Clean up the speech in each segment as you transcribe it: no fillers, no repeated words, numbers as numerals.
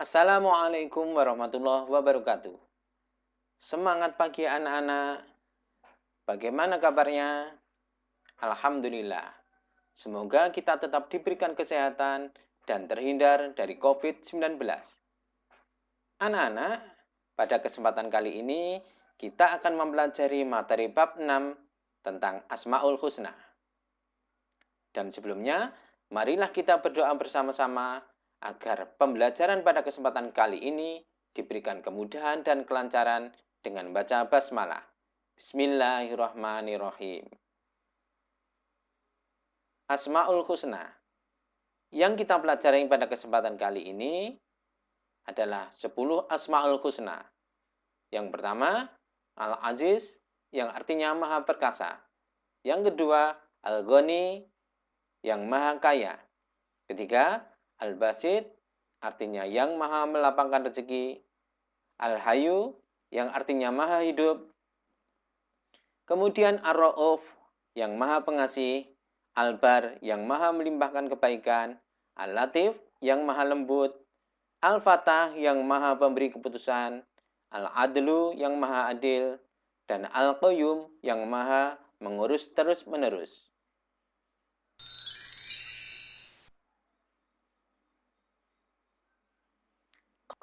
Assalamualaikum warahmatullahi wabarakatuh. Semangat pagi anak-anak. Bagaimana kabarnya? Alhamdulillah. Semoga kita tetap diberikan kesehatan dan terhindar dari COVID-19. Anak-anak, pada kesempatan kali ini kita akan mempelajari materi bab 6 tentang Asmaul Husna. Dan sebelumnya, marilah kita berdoa bersama-sama agar pembelajaran pada kesempatan kali ini diberikan kemudahan dan kelancaran dengan baca basmalah. Bismillahirrahmanirrahim. Asmaul Husna. Yang kita pelajari pada kesempatan kali ini adalah 10 Asmaul Husna. Yang pertama, Al-Aziz, yang artinya Maha Perkasa. Yang kedua, Al-Ghani, yang Maha Kaya. Ketiga, Al-Basit, artinya yang Maha melapangkan rezeki. Al-Hayyu, yang artinya Maha hidup. Kemudian Ar-Ra'uf, yang Maha pengasih. Al-Bar, yang Maha melimpahkan kebaikan. Al-Latif, yang Maha lembut. Al-Fatah, yang Maha pemberi keputusan. Al-Adlu, yang Maha adil. Dan Al-Qayyum, yang Maha mengurus terus-menerus.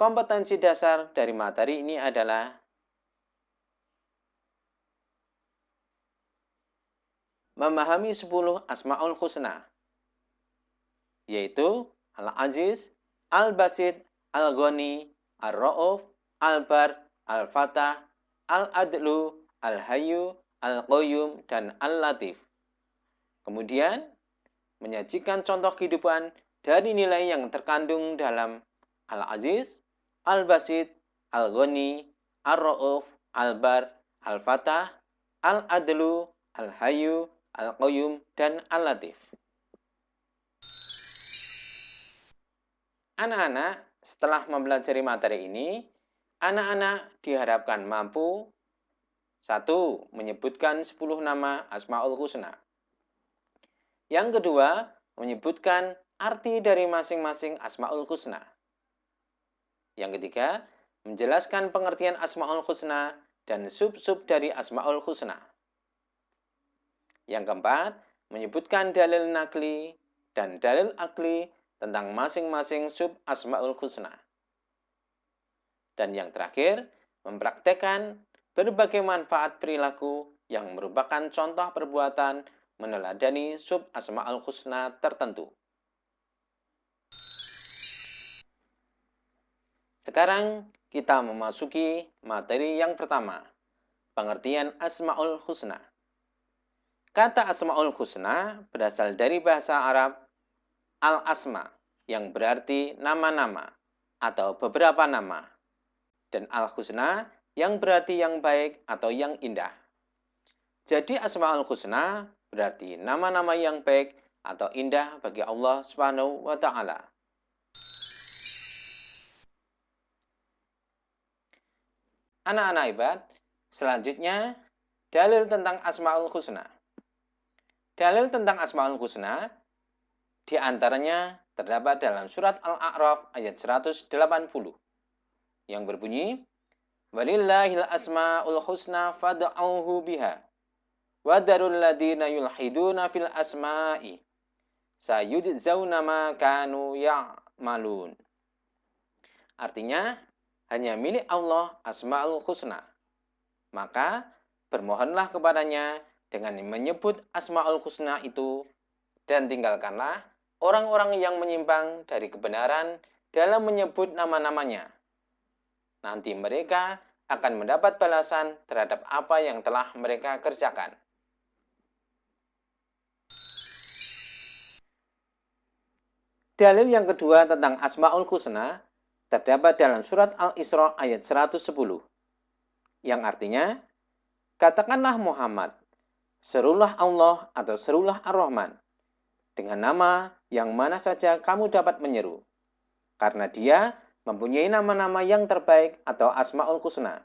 Kompetensi dasar dari materi ini adalah memahami 10 Asmaul Husna, yaitu Al-Aziz, Al-Basit, Al-Ghani, Ar-Ra'uf, Al-Bar, Al-Fatah, Al-Adlu, Al-Hayyu, Al-Qayyum, dan Al-Latif. Kemudian, menyajikan contoh kehidupan dari nilai yang terkandung dalam Al-Aziz, Al-Basit, Al-Ghani, Ar-Ra'uf, Al-Bar, Al-Fatah, Al-Adlu, Al-Hayyu, Al-Qayyum, dan Al-Latif. Anak-anak, setelah mempelajari materi ini, anak-anak diharapkan mampu 1. Menyebutkan 10 nama Asmaul Husna. Yang kedua, menyebutkan arti dari masing-masing Asmaul Husna. Yang ketiga, menjelaskan pengertian Asmaul Husna dan sub-sub dari Asmaul Husna. Yang keempat, menyebutkan dalil nakli dan dalil akli tentang masing-masing sub Asmaul Husna. Dan yang terakhir, mempraktekkan berbagai manfaat perilaku yang merupakan contoh perbuatan meneladani sub Asmaul Husna tertentu. Sekarang kita memasuki materi yang pertama, pengertian Asmaul Husna. Kata Asmaul Husna berasal dari bahasa Arab al-asma, yang berarti nama-nama atau beberapa nama, dan al-husna yang berarti yang baik atau yang indah. Jadi Asmaul Husna berarti nama-nama yang baik atau indah bagi Allah Subhanahu wa taala. Anak-anak ibad, selanjutnya dalil tentang Asmaul Husna. Dalil tentang Asmaul Husna di antaranya terdapat dalam surat Al-A'raf ayat 180 yang berbunyi, Walillahil asma'ul husna fad'auhu biha wa darul ladina yulhiduna fil asma'i sayujzauna ma kanu ya'malun. Artinya, hanya milik Allah Asma'ul Husna. Maka, bermohonlah kepadanya dengan menyebut Asma'ul Husna itu dan tinggalkanlah orang-orang yang menyimpang dari kebenaran dalam menyebut nama-namanya. Nanti mereka akan mendapat balasan terhadap apa yang telah mereka kerjakan. Dalil yang kedua tentang Asma'ul Husna terdapat dalam surat Al-Isra ayat 110, yang artinya, katakanlah Muhammad, serulah Allah atau serulah Ar-Rahman, dengan nama yang mana saja kamu dapat menyeru, karena dia mempunyai nama-nama yang terbaik atau Asma'ul Husna.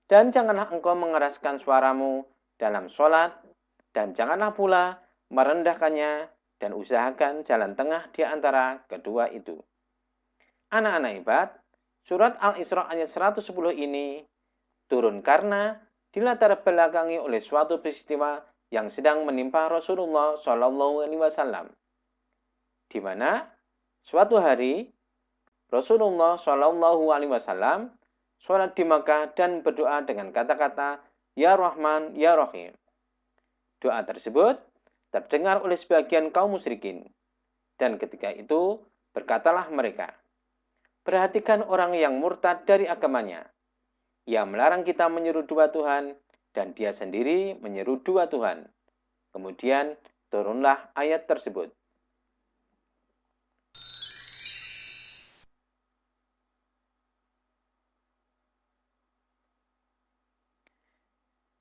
Dan janganlah engkau mengeraskan suaramu dalam sholat, dan janganlah pula merendahkannya, dan usahakan jalan tengah di antara kedua itu. Anak-anak hebat, surat Al-Isra ayat 110 ini turun karena dilatar belakangi oleh suatu peristiwa yang sedang menimpa Rasulullah SAW, di mana suatu hari Rasulullah SAW sholat di Makkah dan berdoa dengan kata-kata Ya Rahman, Ya Rahim. Doa tersebut terdengar oleh sebagian kaum musyrikin, dan ketika itu berkatalah mereka, perhatikan orang yang murtad dari agamanya. Ia melarang kita menyeru dua Tuhan, dan dia sendiri menyeru dua Tuhan. Kemudian turunlah ayat tersebut.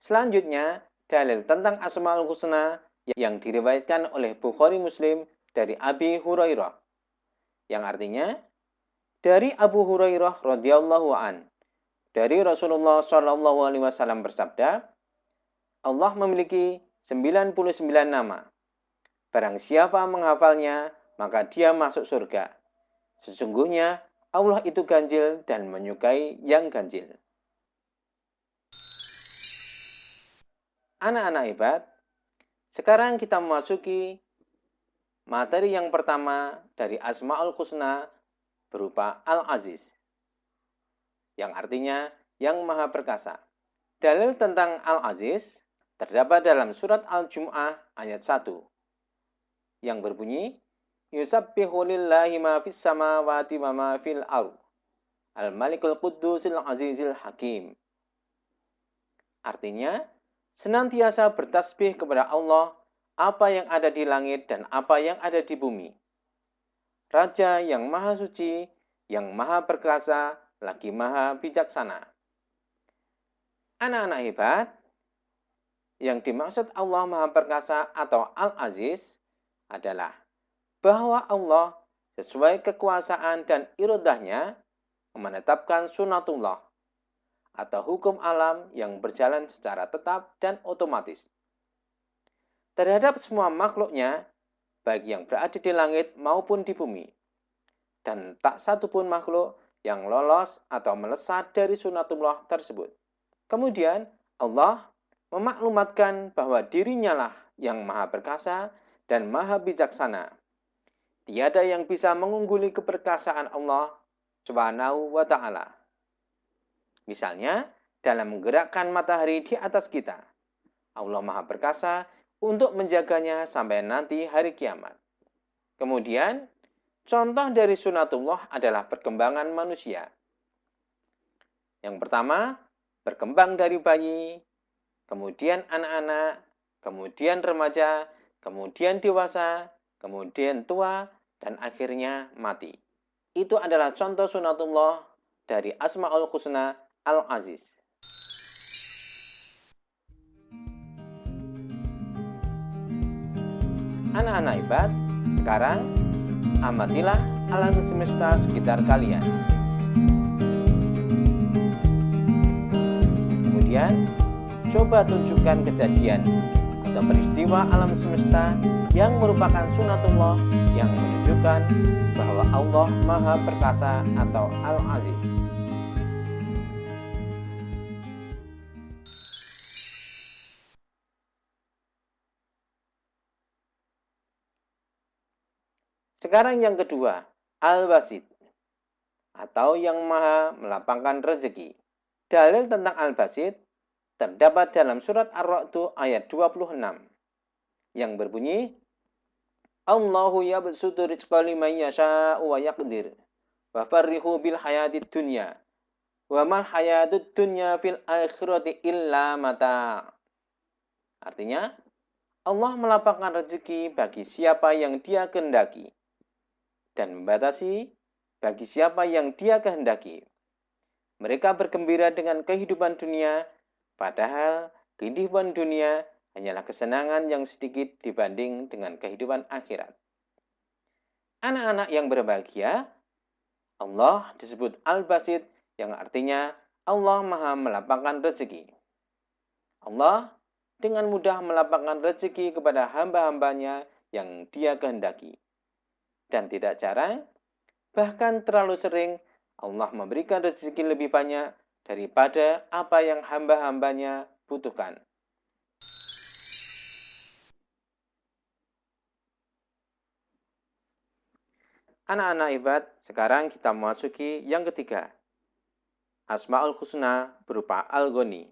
Selanjutnya, dalil tentang Asmaul Husna yang diriwayatkan oleh Bukhari Muslim dari Abi Hurairah, yang artinya dari Abu Hurairah radhiyallahu an, dari Rasulullah SAW bersabda, Allah memiliki 99 nama. Barang siapa menghafalnya, maka dia masuk surga. Sesungguhnya Allah itu ganjil dan menyukai yang ganjil. Anak-anak hebat, sekarang kita memasuki materi yang pertama dari Asmaul Husna berupa Al-Aziz, yang artinya yang maha perkasa. Dalil tentang Al-Aziz terdapat dalam surat Al-Jum'ah ayat 1 yang berbunyi, Yusabbihu lillahi ma fis samawati wa ma fil ardh, Al-Malikul Quddusil Azizil Hakim. Artinya, senantiasa bertasbih kepada Allah apa yang ada di langit dan apa yang ada di bumi. Raja yang maha suci, yang maha perkasa, lagi maha bijaksana. Anak-anak hebat, yang dimaksud Allah maha perkasa atau Al-Aziz adalah bahwa Allah sesuai kekuasaan dan iradahnya menetapkan sunatullah atau hukum alam yang berjalan secara tetap dan otomatis terhadap semua makhluknya, baik yang berada di langit maupun di bumi. Dan tak satu pun makhluk yang lolos atau melesat dari sunatullah tersebut. Kemudian Allah memaklumatkan bahwa dirinya lah yang maha perkasa dan maha bijaksana. Tiada yang bisa mengungguli keperkasaan Allah Subhanahu wa ta'ala. Misalnya, dalam menggerakkan matahari di atas kita, Allah maha perkasa untuk menjaganya sampai nanti hari kiamat. Kemudian, contoh dari sunatullah adalah perkembangan manusia. Yang pertama, berkembang dari bayi, kemudian anak-anak, kemudian remaja, kemudian dewasa, kemudian tua, dan akhirnya mati. Itu adalah contoh sunatullah dari Asmaul Husna Al-Aziz. Anak-anak hebat, sekarang amatilah alam semesta sekitar kalian. Kemudian, coba tunjukkan kejadian atau peristiwa alam semesta yang merupakan sunatullah yang menunjukkan bahwa Allah Maha Perkasa atau Al-Aziz. Sekarang yang kedua, Al-Basit atau yang maha melapangkan rezeki. Dalil tentang Al-Basit terdapat dalam surat Ar-Ra'd ayat 26 yang berbunyi, Allahu yabsutu rizqa liman yasha'u wa yaqdir wa farrihu bil hayatid dunya wa mal hayatid dunya fil akhirati illa mata. Artinya, Allah melapangkan rezeki bagi siapa yang Dia kehendaki dan membatasi bagi siapa yang Dia kehendaki. Mereka bergembira dengan kehidupan dunia, padahal kehidupan dunia hanyalah kesenangan yang sedikit dibanding dengan kehidupan akhirat. Anak-anak yang berbahagia, Allah disebut Al-Basit yang artinya Allah Maha melapangkan rezeki. Allah dengan mudah melapangkan rezeki kepada hamba-hambanya yang Dia kehendaki. Dan tidak jarang, Bahkan terlalu sering Allah memberikan rezeki lebih banyak daripada apa yang hamba-hambanya butuhkan. Anak-anak ibad, sekarang kita memasuki yang ketiga. Asma'ul Husna berupa Al-Ghani,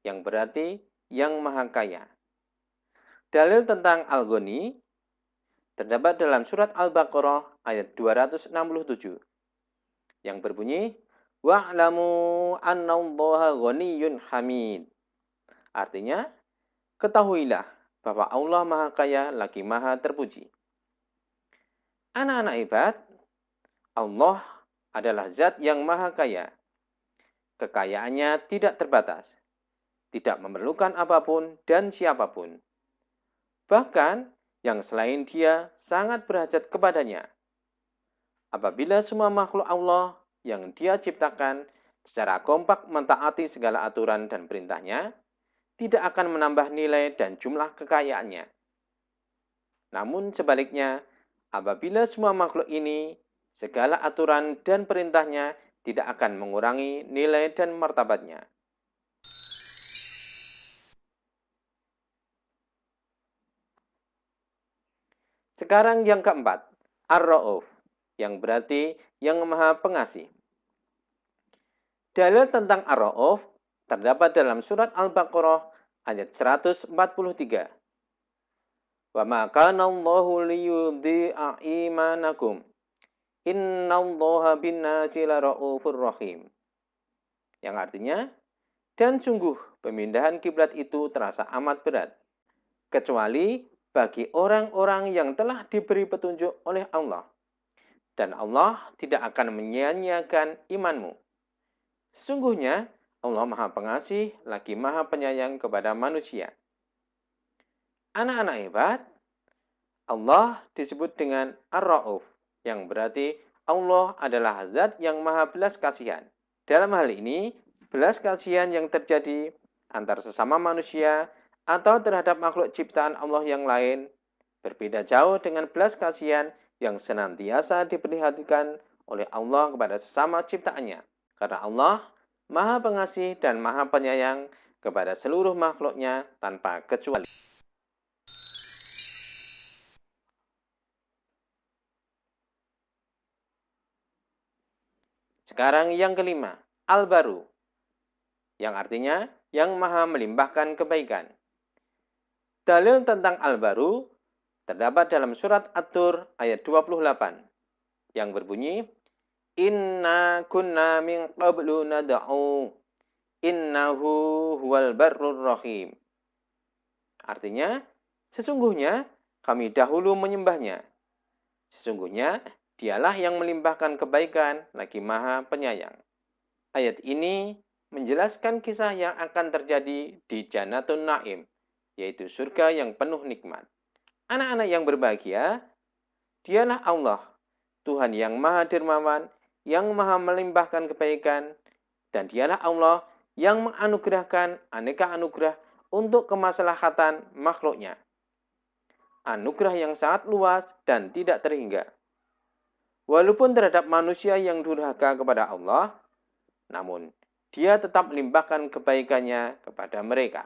yang berarti yang maha kaya. Dalil tentang Al-Ghani terdapat dalam surat Al-Baqarah ayat 267, yang berbunyi, Wa'lamu annallaha ghaniyyun hamid. Artinya, ketahuilah bahwa Allah maha kaya lagi maha terpuji. Anak-anak ibad, Allah adalah zat yang maha kaya. Kekayaannya tidak terbatas, tidak memerlukan apapun dan siapapun. Bahkan, yang selain Dia sangat berhajat kepadanya. Apabila semua makhluk Allah yang Dia ciptakan secara kompak mentaati segala aturan dan perintahnya, tidak akan menambah nilai dan jumlah kekayaannya. Namun sebaliknya, apabila semua makhluk ini, segala aturan dan perintahnya tidak akan mengurangi nilai dan martabatnya. Sekarang yang keempat, Ar-Ra'uf, yang berarti yang maha pengasih. Dalil tentang Ar-Ra'uf terdapat dalam surat Al-Baqarah ayat 143. Wa ma kana Allahu liyudhi'a imanakum. Innallaha bin-nasi lara'ufur rahim. Yang artinya, dan sungguh pemindahan kiblat itu terasa amat berat, kecuali bagi orang-orang yang telah diberi petunjuk oleh Allah. Dan Allah tidak akan menyia-nyiakan imanmu. Sesungguhnya Allah maha pengasih lagi maha penyayang kepada manusia. Anak-anak hebat, Allah disebut dengan Ar-Ra'uf, yang berarti Allah adalah zat yang maha belas kasihan. Dalam hal ini, belas kasihan yang terjadi antar sesama manusia atau terhadap makhluk ciptaan Allah yang lain berbeda jauh dengan belas kasihan yang senantiasa diperhatikan oleh Allah kepada sesama ciptaannya. Karena Allah maha pengasih dan maha penyayang kepada seluruh makhluknya tanpa kecuali. Sekarang yang kelima, Al-Baru, yang artinya yang maha melimpahkan kebaikan. Dalil tentang Al-Baru terdapat dalam surat At-Tur ayat 28, yang berbunyi, Inna kunna min qablu nad'u, innahu huwal barrur rahim. Artinya, sesungguhnya kami dahulu menyembahnya. Sesungguhnya Dialah yang melimpahkan kebaikan lagi maha penyayang. Ayat ini menjelaskan kisah yang akan terjadi di Jannatun Naim, yaitu surga yang penuh nikmat. Anak-anak yang berbahagia, Dialah Allah, Tuhan yang maha dermawan, yang maha melimpahkan kebaikan, dan Dialah Allah yang menganugerahkan aneka anugerah untuk kemaslahatan makhluknya. Anugerah yang sangat luas dan tidak terhingga. Walaupun terhadap manusia yang durhaka kepada Allah, namun Dia tetap melimpahkan kebaikannya kepada mereka.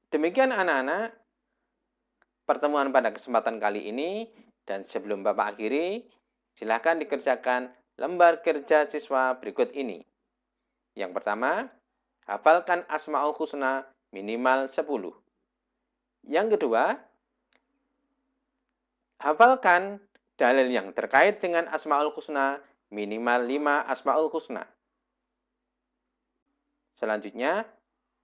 Demikian anak-anak, pertemuan pada kesempatan kali ini, dan sebelum Bapak akhiri, silakan dikerjakan lembar kerja siswa berikut ini. Yang pertama, hafalkan Asma'ul Husna minimal 10. Yang kedua, hafalkan dalil yang terkait dengan Asma'ul Husna minimal 5 Asma'ul Husna. Selanjutnya,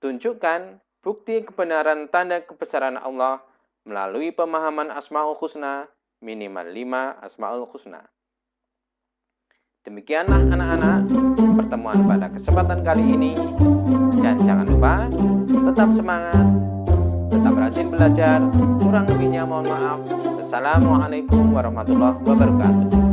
tunjukkan bukti kebenaran tanda kebesaran Allah melalui pemahaman Asma'ul Husna minimal 5 Asma'ul Husna. Demikianlah anak-anak pertemuan pada kesempatan kali ini. Dan jangan lupa tetap semangat, tetap rajin belajar. Kurang lebihnya mohon maaf. Wassalamualaikum warahmatullahi wabarakatuh.